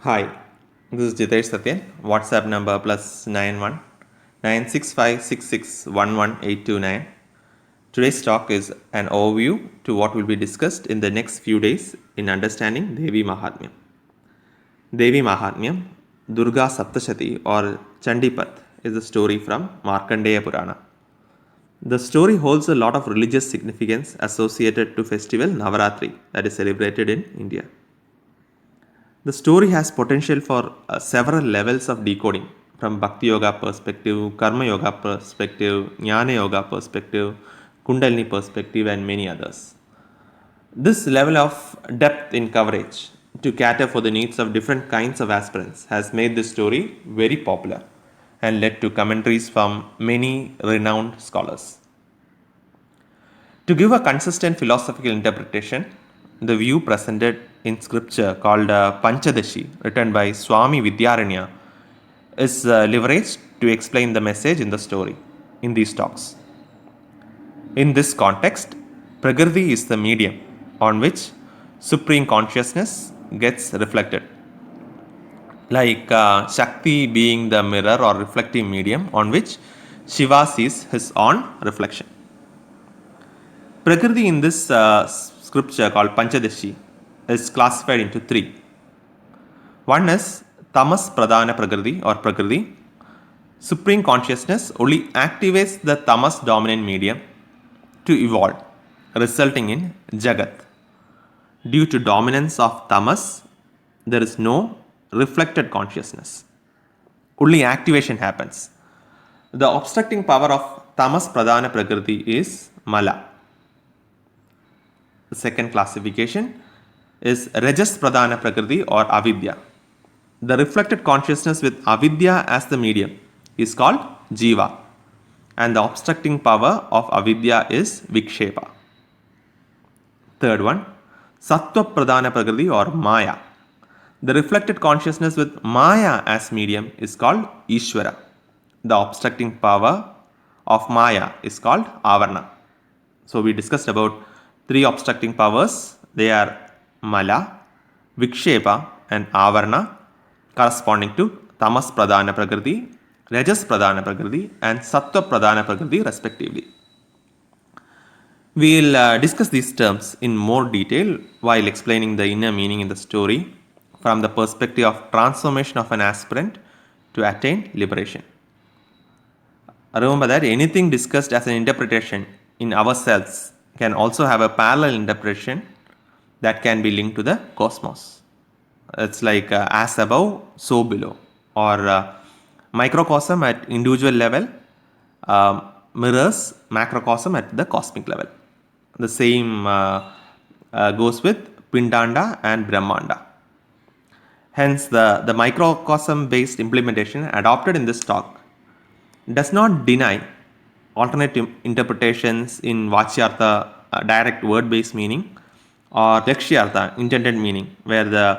Hi, this is Jithesh Sathyan. WhatsApp number +91 96566118229. Today's talk is an overview to what will be discussed in the next few days in understanding Devi Mahatmyam. Devi Mahatmyam, Durga Saptashati or Chandipat is a story from Markandeya Purana. The story holds a lot of religious significance associated to festival Navaratri that is celebrated in India. The story has potential for several levels of decoding from Bhakti Yoga perspective, Karma Yoga perspective, Jnana Yoga perspective, Kundalini perspective, and many others. This level of depth in coverage to cater for the needs of different kinds of aspirants has made this story very popular and led to commentaries from many renowned scholars. To give a consistent philosophical interpretation, the view presented in scripture called Panchadashi, written by Swami Vidyaranya, is leveraged to explain the message in the story in these talks. In this context, Prakriti is the medium on which supreme consciousness gets reflected, like Shakti being the mirror or reflective medium on which Shiva sees his own reflection. Prakriti in this scripture called Panchadashi is classified into three. One is Tamas Pradhana Prakriti or Prakriti. Supreme consciousness only activates the Tamas dominant medium to evolve, resulting in Jagat. Due to dominance of Tamas, there is no reflected consciousness. Only activation happens. The obstructing power of Tamas Pradhana Prakriti is Mala. The second classification is Rajas Pradhana Prakriti or Avidya. The reflected consciousness with Avidya as the medium is called Jiva, and the obstructing power of Avidya is Vikshepa. Third one, Sattva Pradhana Prakriti or Maya. The reflected consciousness with Maya as medium is called Ishvara. The obstructing power of Maya is called Avarna. So we discussed about three obstructing powers. They are Mala, Vikshepa and Avarna, corresponding to Tamas Pradhana Prakriti, Rajas Pradhana Prakriti and Sattva Pradhana Prakriti respectively. We will discuss these terms in more detail while explaining the inner meaning in the story from the perspective of transformation of an aspirant to attain liberation. Remember that anything discussed as an interpretation in ourselves can also have a parallel interpretation that can be linked to the cosmos. It's like as above, so below, or microcosm at individual level mirrors macrocosm at the cosmic level. The same goes with Pindanda and Brahmanda. Hence, the microcosm based implementation adopted in this talk does not deny alternative interpretations in Vachyartha, direct word based meaning, or Lakshyartha, intended meaning, where the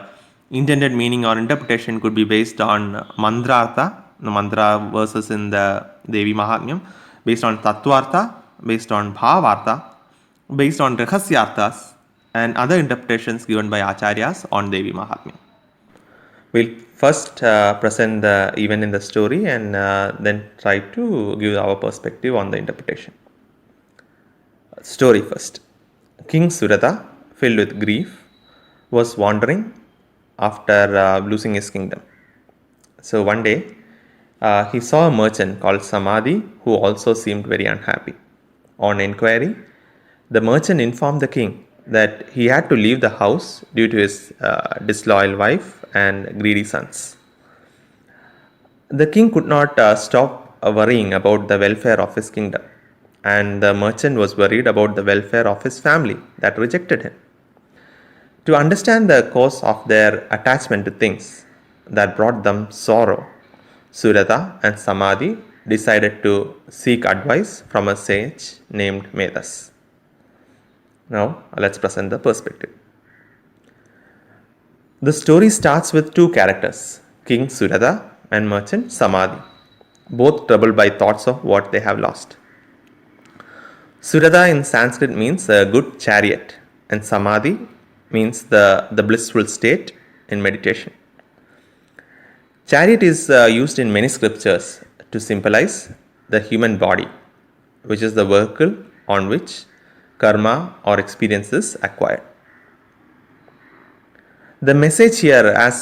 intended meaning or interpretation could be based on Mandrartha, the mantra verses in the Devi Mahatmyam, based on Tattvartha, based on Bhavartha, based on Rahasyarthas, and other interpretations given by Acharyas on Devi Mahatmyam. We'll first present the event in the story and then try to give our perspective on the interpretation. Story first. King Suratha, filled with grief, was wandering after losing his kingdom. So one day, he saw a merchant called Samadhi who also seemed very unhappy. On inquiry, the merchant informed the king that he had to leave the house due to his disloyal wife and greedy sons. The king could not stop worrying about the welfare of his kingdom, and the merchant was worried about the welfare of his family that rejected him. To understand the cause of their attachment to things that brought them sorrow, Suratha and Samadhi decided to seek advice from a sage named Medhas. Now, let's present the perspective. The story starts with two characters, King Suratha and merchant Samadhi, both troubled by thoughts of what they have lost. Suratha in Sanskrit means a good chariot, and Samadhi means the blissful state in meditation. Chariot is used in many scriptures to symbolize the human body, which is the vehicle on which karma or experience is acquired. The message here, as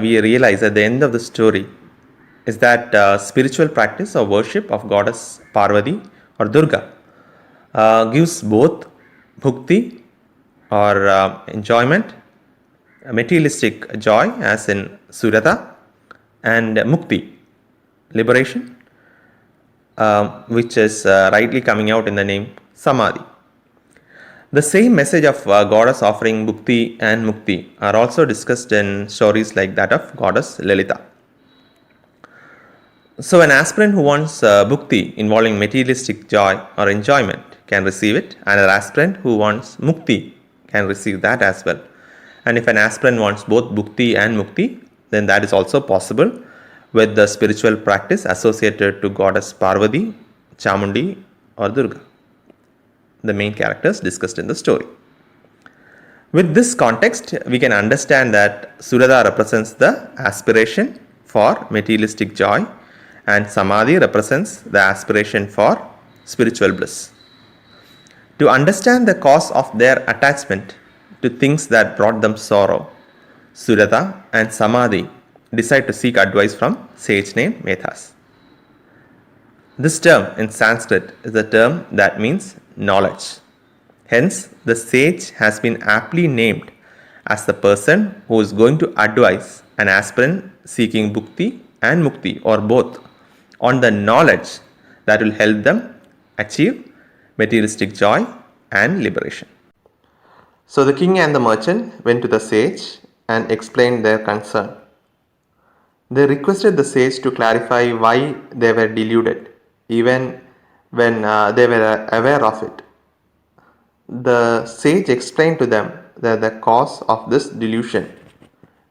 we realize at the end of the story, is that spiritual practice or worship of goddess Parvati or Durga gives both bhukti or enjoyment, materialistic joy as in Suratha, and mukti, liberation, which is rightly coming out in the name Samadhi. The same message of goddess offering bhukti and mukti are also discussed in stories like that of goddess Lalita. So an aspirant who wants bhukti involving materialistic joy or enjoyment can receive it, and an aspirant who wants mukti can receive that as well. And if an aspirant wants both bhukti and mukti, then that is also possible with the spiritual practice associated to goddess Parvati, Chamundi or Durga, the main characters discussed in the story. With this context, we can understand that Suratha represents the aspiration for materialistic joy and Samadhi represents the aspiration for spiritual bliss. To understand the cause of their attachment to things that brought them sorrow, Suratha and Samadhi decide to seek advice from sage named Medhas. This term in Sanskrit is a term that means knowledge. Hence, the sage has been aptly named as the person who is going to advise an aspirant seeking bhukti and mukti or both on the knowledge that will help them achieve materialistic joy and liberation. So the king and the merchant went to the sage and explained their concern. They requested the sage to clarify why they were deluded, even when they were aware of it. The sage explained to them that the cause of this delusion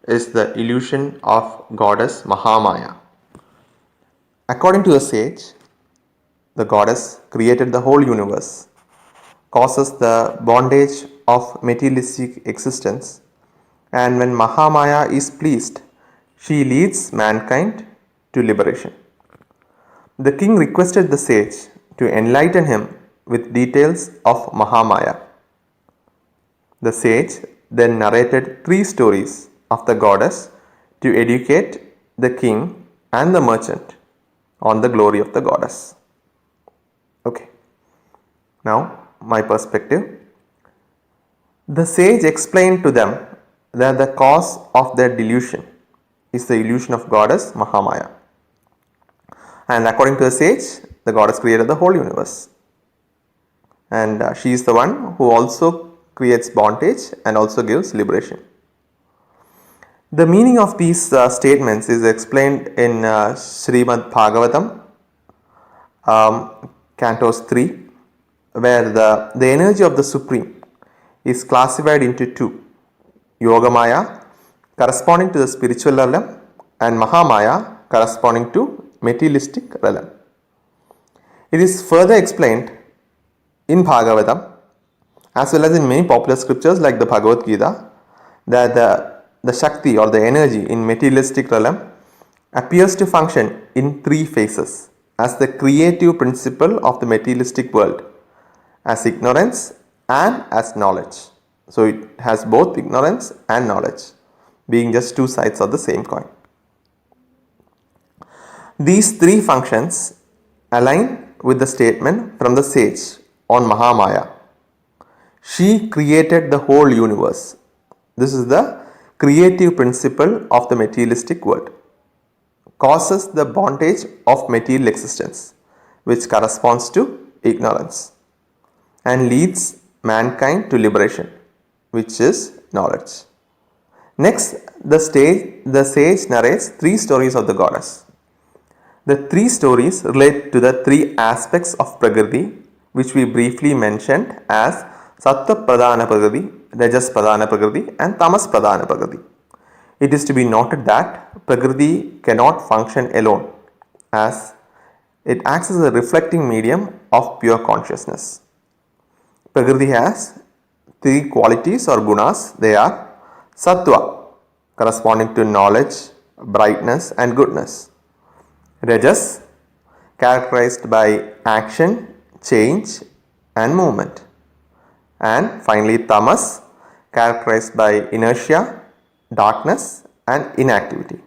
is the illusion of goddess Mahamaya. According to the sage, the goddess created the whole universe, causes the bondage of materialistic existence, and when Mahamaya is pleased, she leads mankind to liberation. The king requested the sage to enlighten him with details of Mahamaya. The sage then narrated 3 stories of the goddess to educate the king and the merchant on the glory of the goddess. Okay. Now, my perspective. The sage explained to them that the cause of their delusion is the illusion of goddess Mahamaya. And according to the sage, the goddess created the whole universe. And she is the one who also creates bondage and also gives liberation. The meaning of these statements is explained in Srimad Bhagavatam, Cantos 3, where the energy of the Supreme is classified into 2, Yogamaya corresponding to the spiritual realm and Mahamaya corresponding to materialistic realm. It is further explained in Bhagavatam as well as in many popular scriptures like the Bhagavad Gita that the Shakti or the energy in materialistic realm appears to function in 3 phases as the creative principle of the materialistic world, as ignorance and as knowledge. So it has both ignorance and knowledge, being just 2 sides of the same coin. These 3 functions align with the statement from the sage on Mahamaya. She created the whole universe. This is the creative principle of the materialistic world. Causes the bondage of material existence, which corresponds to ignorance, and leads mankind to liberation, which is knowledge. Next, the sage narrates 3 stories of the goddess. The 3 stories relate to the 3 aspects of Prakriti, which we briefly mentioned as Sattva Pradhana Prakriti, Rajas Pradhana Prakriti and Tamas Pradhana Prakriti. It is to be noted that Prakriti cannot function alone, as it acts as a reflecting medium of pure consciousness. Prakriti has 3 qualities or gunas. They are Sattva, corresponding to knowledge, brightness and goodness. Rajas, characterized by action, change and movement. And finally Tamas, characterized by inertia, darkness and inactivity.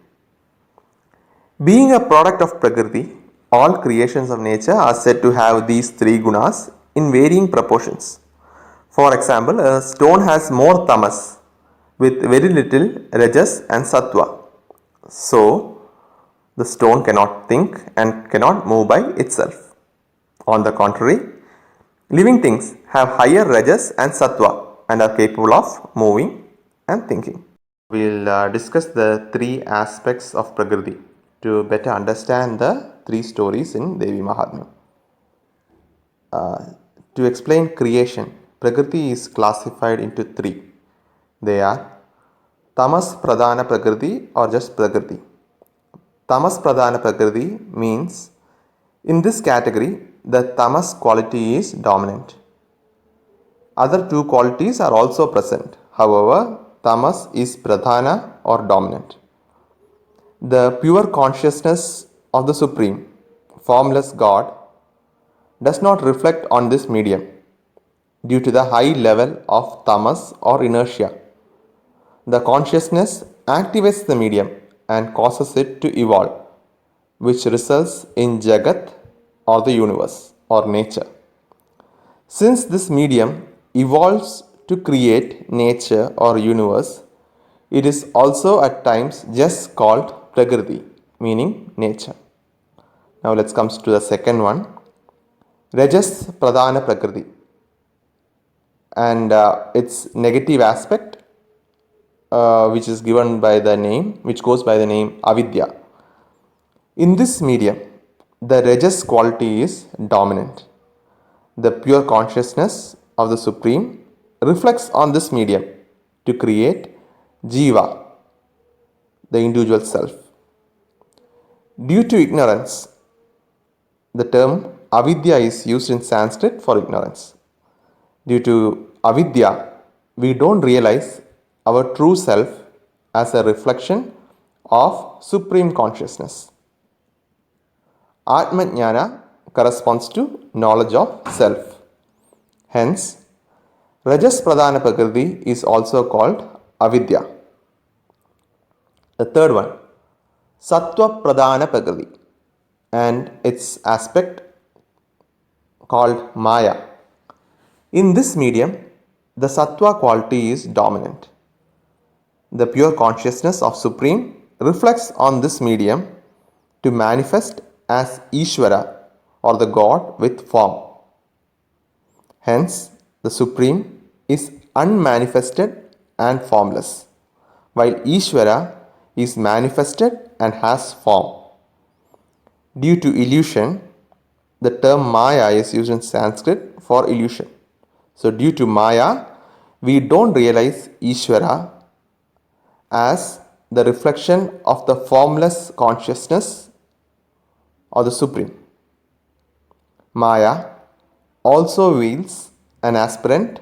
Being a product of Prakriti, all creations of nature are said to have these three gunas in varying proportions. For example, a stone has more tamas with very little rajas and sattva. So, the stone cannot think and cannot move by itself. On the contrary, living things have higher rajas and sattva and are capable of moving and thinking. We'll discuss the three aspects of Prakriti to better understand the three stories in Devi Mahatmyam. To explain creation, Prakriti is classified into three. They are Tamas Pradhana Prakriti or just Prakriti. Tamas Pradhana Prakriti means in this category the tamas quality is dominant. Other two qualities are also present. However, tamas is pradhana or dominant. The pure consciousness of the Supreme, formless God, does not reflect on this medium due to the high level of tamas or inertia. The consciousness activates the medium and causes it to evolve, which results in Jagat or the universe or nature. Since this medium evolves to create nature or universe, it is also at times just called Prakriti, meaning nature. Now let's come to the second one, Rajas Pradhana Prakriti, and its negative aspect, which is given by the name, which goes by the name Avidya. In this medium, the Rajas quality is dominant. The pure consciousness of the Supreme reflects on this medium to create Jiva, the individual self. Due to ignorance, the term avidya is used in Sanskrit for ignorance. Due to avidya, we don't realize our true self as a reflection of Supreme Consciousness. Atmajnana corresponds to knowledge of self. Hence, Rajas Pradhana Prakriti is also called avidya. The third one, Sattva Pradhana Prakriti, and its aspect called Maya. In this medium, the Sattva quality is dominant. The pure consciousness of Supreme reflects on this medium to manifest as Ishvara or the God with form. Hence, the Supreme is unmanifested and formless, while Ishvara is manifested and has form. Due to illusion, the term Maya is used in Sanskrit for illusion. So, due to Maya, we don't realize Ishvara as the reflection of the formless consciousness or the Supreme. Maya also veils an aspirant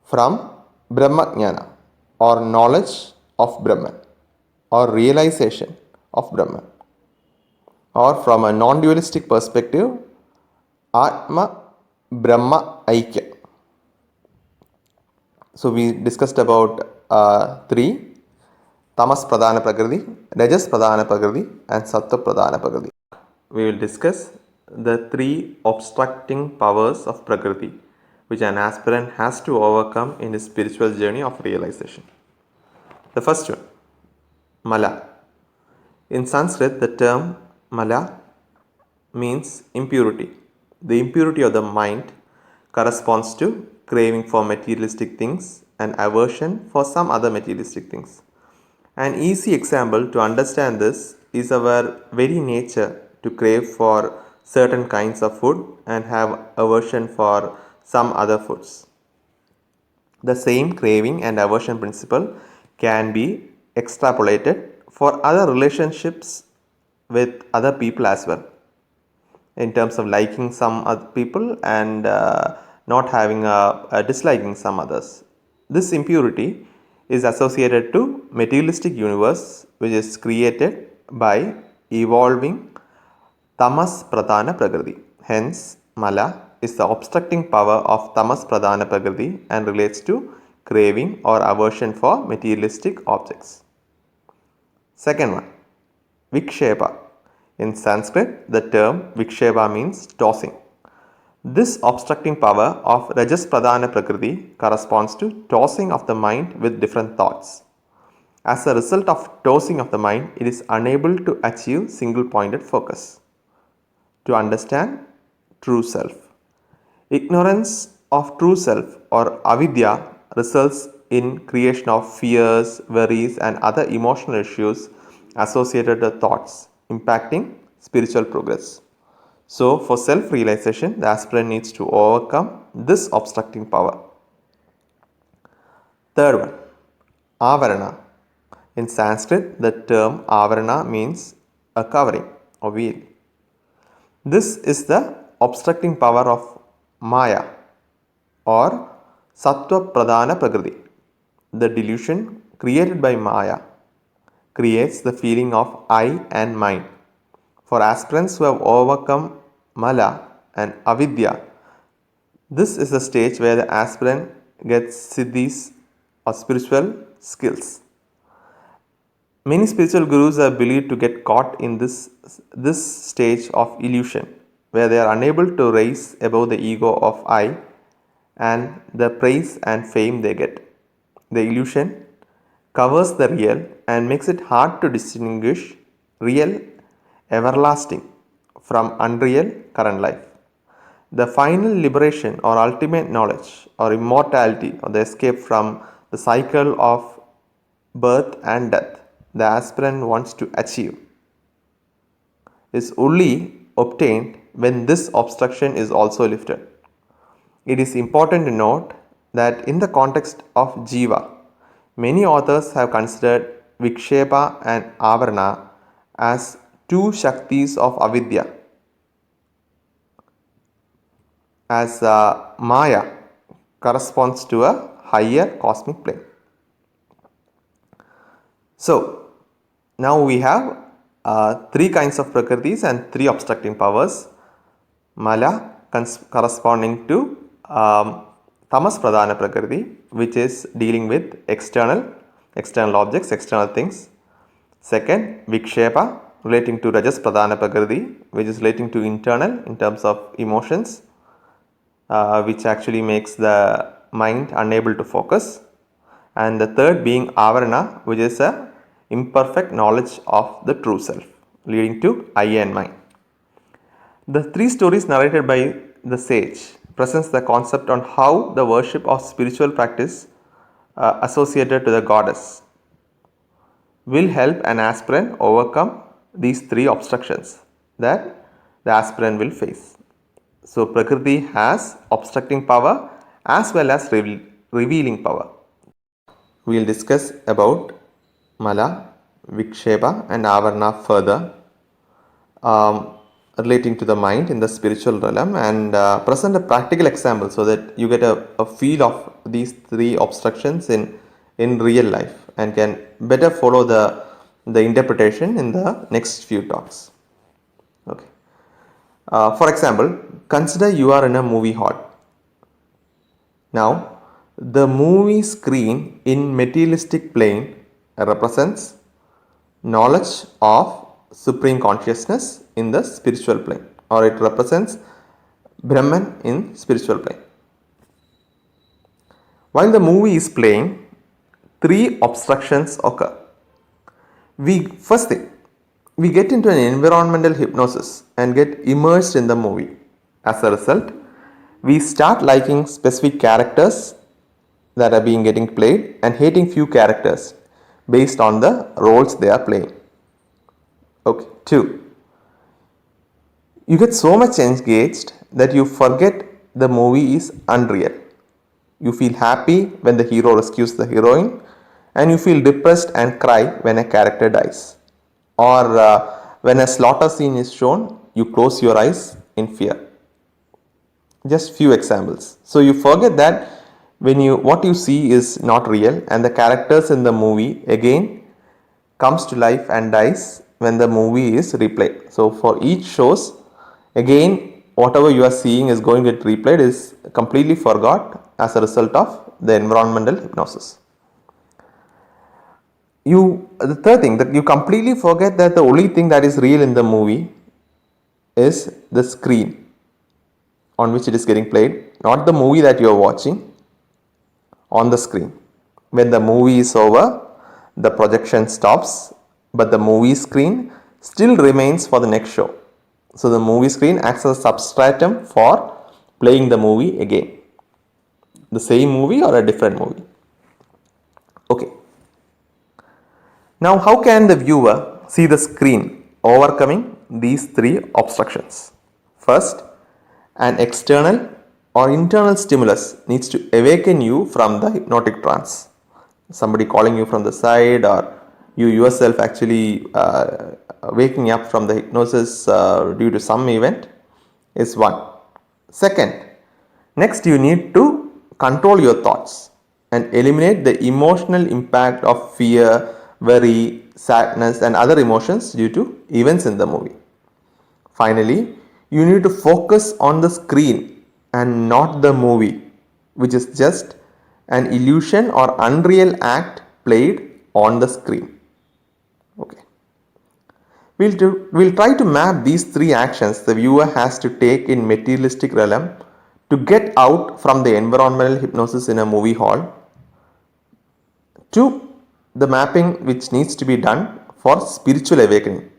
from Brahmajnana or knowledge of Brahman or realization of Brahman, or from a non-dualistic perspective, Atma Brahma Aikya. So we discussed about three, Tamas Pradhana Prakriti, Rajas Pradhana Prakriti and Sattva Pradhana Prakriti. We will discuss the three obstructing powers of Prakriti which an aspirant has to overcome in his spiritual journey of realization. The first one, Mala. In Sanskrit, the term Mala means impurity. The impurity of the mind corresponds to craving for materialistic things and aversion for some other materialistic things. An easy example to understand this is our very nature to crave for certain kinds of food and have aversion for some other foods. The same craving and aversion principle can be extrapolated for other relationships with other people as well, in terms of liking some other people and not having a disliking some others. This impurity is associated to materialistic universe which is created by evolving Tamas Pradhana Prakriti. Hence, Mala is the obstructing power of Tamas Pradhana Prakriti and relates to craving or aversion for materialistic objects. Second one, Vikshepa. In Sanskrit, the term Vikshepa means tossing. This obstructing power of Rajas Pradhana Prakriti corresponds to tossing of the mind with different thoughts. As a result of tossing of the mind, it is unable to achieve single pointed focus. To understand true self. Ignorance of true self or avidya results in creation of fears, worries and other emotional issues associated with thoughts, impacting spiritual progress. So, for self-realization, the aspirant needs to overcome this obstructing power. Third one, Avarana. In Sanskrit, the term Avarana means a covering or veil. This is the obstructing power of Maya or Sattva Pradhana Prakriti. The delusion created by Maya creates the feeling of I and mine. For aspirants who have overcome Mala and Avidya, this is the stage where the aspirant gets siddhis or spiritual skills. Many spiritual gurus are believed to get caught in this stage of illusion where they are unable to rise above the ego of I and the praise and fame they get. The illusion covers the real and makes it hard to distinguish real everlasting from unreal current life. The final liberation or ultimate knowledge or immortality or the escape from the cycle of birth and death the aspirant wants to achieve is only obtained when this obstruction is also lifted. It is important to note that in the context of Jiva, many authors have considered Vikshepa and Avarana as two Shaktis of Avidya, as Maya corresponds to a higher cosmic plane. So, now we have three kinds of Prakritis and three obstructing powers. Mala corresponding to Tamas Pradhana Prakriti, which is dealing with external objects, external things. Second, Vikshepa relating to Rajas Pradhana Prakriti, which is relating to internal in terms of emotions, which actually makes the mind unable to focus. And the third being Avarana, which is a imperfect knowledge of the true self, leading to I and mine. The three stories narrated by the sage presents the concept on how the worship of spiritual practice associated to the goddess will help an aspirant overcome these three obstructions that the aspirant will face. So, Prakriti has obstructing power as well as revealing power. We will discuss about Mala, Vikshepa and Avarana further relating to the mind in the spiritual realm and present a practical example so that you get a feel of these three obstructions in real life and can better follow the interpretation in the next few talks. Okay. For example, consider you are in a movie hall. Now, the movie screen in materialistic plane represents knowledge of supreme consciousness in the spiritual plane, or it represents Brahman in spiritual plane. While the movie is playing, three obstructions occur. First thing, we get into an environmental hypnosis and get immersed in the movie. As a result, we start liking specific characters that are being getting played and hating few characters based on the roles they are playing. Okay. 2. You get so much engaged that you forget the movie is unreal. You feel happy when the hero rescues the heroine and you feel depressed and cry when a character dies. Or when a slaughter scene is shown, you close your eyes in fear. Just few examples. So you forget that what you see is not real, and the characters in the movie again comes to life and dies when the movie is replayed. So for each shows, again whatever you are seeing is going to get replayed is completely forgot as a result of the environmental hypnosis. The third thing, that you completely forget that the only thing that is real in the movie is the screen on which it is getting played, not the movie that you are watching on the screen. When the movie is over, the projection stops, but the movie screen still remains for the next show. So the movie screen acts as a substratum for playing the movie again. The same movie or a different movie. Okay. Now, how can the viewer see the screen overcoming these three obstructions? First, an external or internal stimulus needs to awaken you from the hypnotic trance. Somebody calling you from the side, or you yourself actually waking up from the hypnosis due to some event is one. Second, next you need to control your thoughts and eliminate the emotional impact of fear, worry, sadness and other emotions due to events in the movie. Finally, you need to focus on the screen and not the movie, which is just an illusion or unreal act played on the screen. Okay. We'll try to map these three actions the viewer has to take in materialistic realm to get out from the environmental hypnosis in a movie hall to the mapping which needs to be done for spiritual awakening.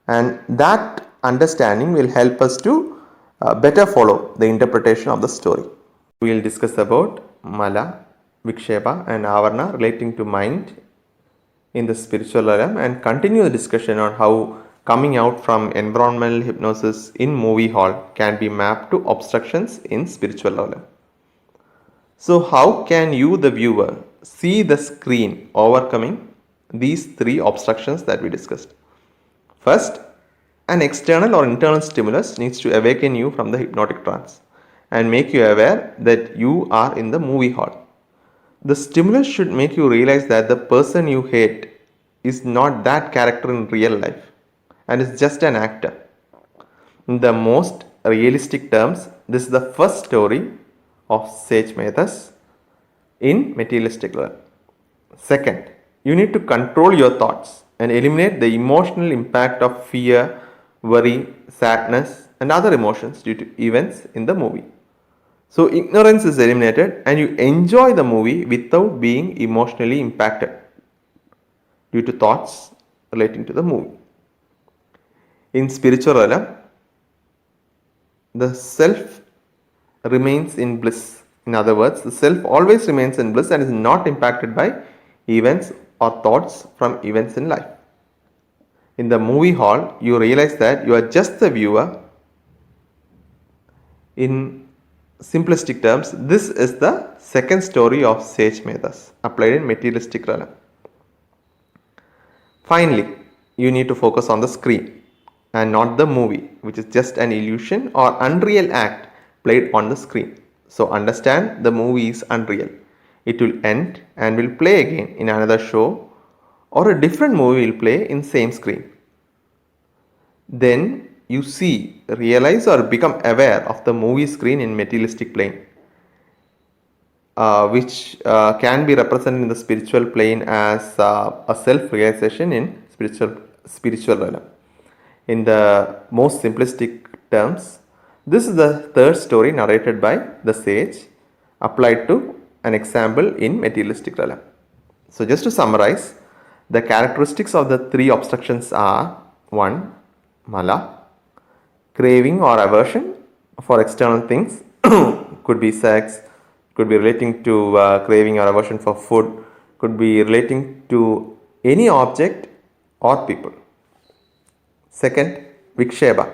And that understanding will help us to better follow the interpretation of the story. We will discuss about Mala, Vikshepa and Avarana relating to mind in the spiritual realm and continue the discussion on how coming out from environmental hypnosis in movie hall can be mapped to obstructions in spiritual realm. So how can you, the viewer, see the screen overcoming these three obstructions that we discussed? First, an external or internal stimulus needs to awaken you from the hypnotic trance and make you aware that you are in the movie hall. The stimulus should make you realize that the person you hate is not that character in real life and is just an actor. In the most realistic terms, this is the first story of Sage Medhas in materialistic realm. Second, you need to control your thoughts and eliminate the emotional impact of fear, worry, sadness and other emotions due to events in the movie. So ignorance is eliminated and you enjoy the movie without being emotionally impacted due to thoughts relating to the movie. In spiritual realm, the self remains in bliss. In other words, the self always remains in bliss and is not impacted by events or thoughts from events in life. In the movie hall, you realize that you are just the viewer. In simplistic terms, this is the second story of Sage Medhas applied in materialistic realm. Finally, you need to focus on the screen and not the movie, which is just an illusion or unreal act played on the screen. So understand the movie is unreal. It will end and will play again in another show, or a different movie will play in same screen. Then you see, realize or become aware of the movie screen in materialistic plane, which can be represented in the spiritual plane as a self-realization in spiritual realm. In the most simplistic terms, this is the third story narrated by the sage applied to an example in materialistic realm. So just to summarize, the characteristics of the three obstructions are: 1. Mala, craving or aversion for external things, could be sex, could be relating to craving or aversion for food, could be relating to any object or people. Second, Viksheba,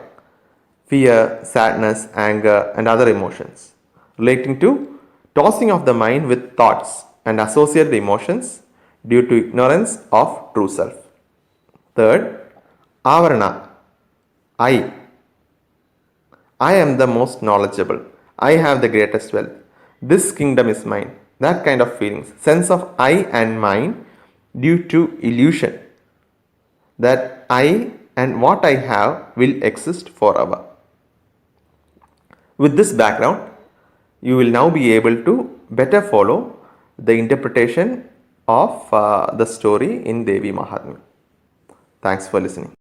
fear, sadness, anger and other emotions, relating to tossing of the mind with thoughts and associated emotions due to ignorance of true self. Third, Avarana, I am the most knowledgeable. I have the greatest wealth. This kingdom is mine. That kind of feelings. Sense of I and mine due to illusion. That I and what I have will exist forever. With this background, you will now be able to better follow the interpretation of the story in Devi Mahatmyam. Thanks for listening.